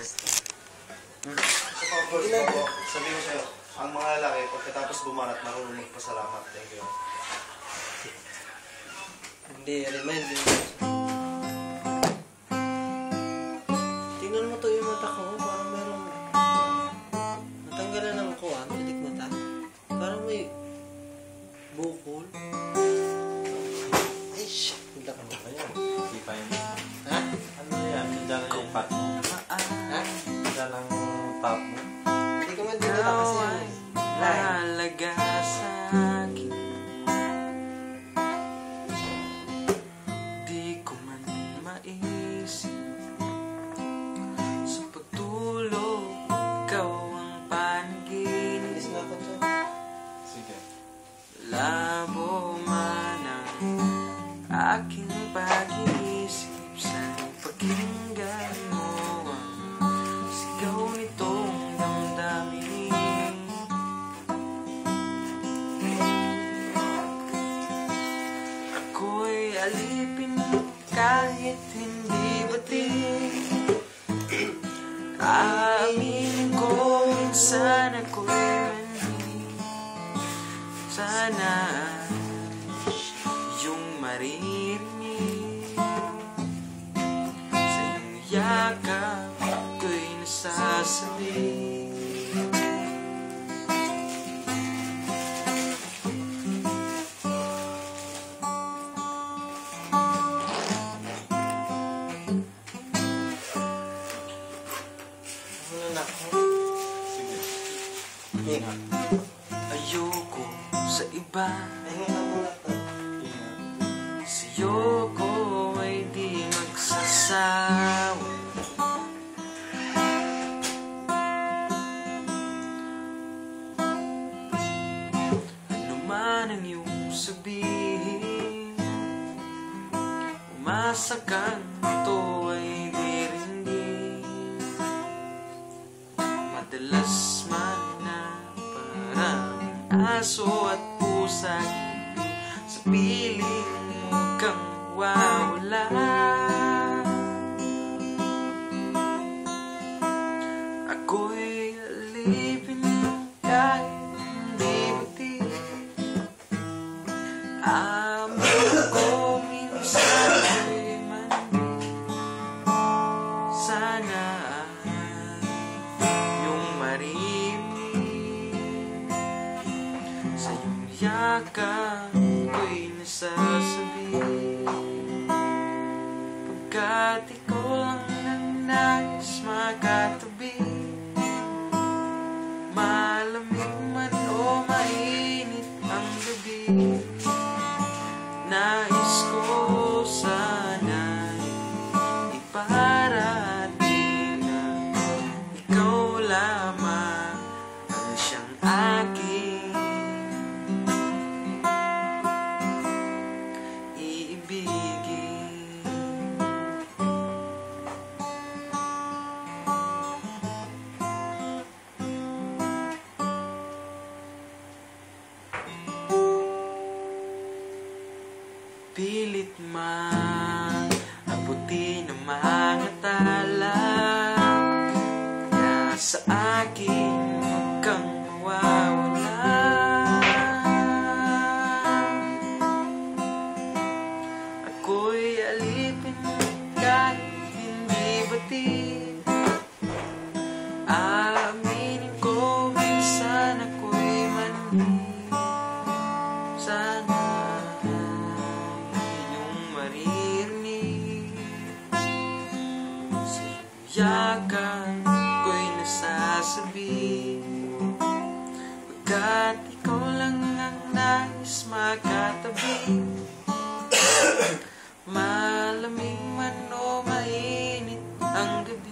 Ito pa, first of all, sabihin ko sa'yo, ang mga lalaki, pagkatapos bumanat, marunong magpasalamat. Thank you. Hindi, remind din. Tingnan mo to yung mata ko, parang merong natanggalan ng kuha, pilik mata. Parang may bukol. Ay, shit. Hindi ka naman yan. Hindi pa yun. Ha? Ano yan? Nandiyan lang yung pat mo. Ha? Nandiyan lang yung top mo. Hindi ko man dinala kasi Mahalaga sa akin. Di ko man maisip sa pagtulog, ikaw ang panaginip. Ilis na ako dyan. Sige. Labo man ang aking pag-iisip sa pakinggan mo ang sigaw nitong damdamin. Ako'y alipin kahit hindi batin. Aaminin ko minsan ako'y mali. Sana yung maririnig sa iyong yakap ko'y nasasabi. Ano na ako? Sige. Ingat. Ayoko sa iba, Ayun na muna to. Ingat. sa'yo ko ay di magsasawa. Ano man ang iyong sabihin, umasa kang ito ay dirindin. Madalas man na parang aso at pusa, sa piling mo kang wawala. Ako'y alipin kahit hindi buti. Amin ko minsan ako'y mandi. Sana yung maririnig sa iyong yakap ko'y nasasabi. Pagkat ikaw lang ang nais makatabi, malamig man o mainit ang gabi, nais ko sana'y iparating na ikaw lamang ang siyang aking iibigin. Pilit man abuti ng mga tala, kaya sa akin huwag kang mawawala. Ako'y alipin kahit hindi batid. Aaminin ko minsan ako'y mali. Sana yung maririnig sa yakap ko'y nasasabi. Pagkat ikaw lang ang nais makatabi, malamig man o mainit ang gabi,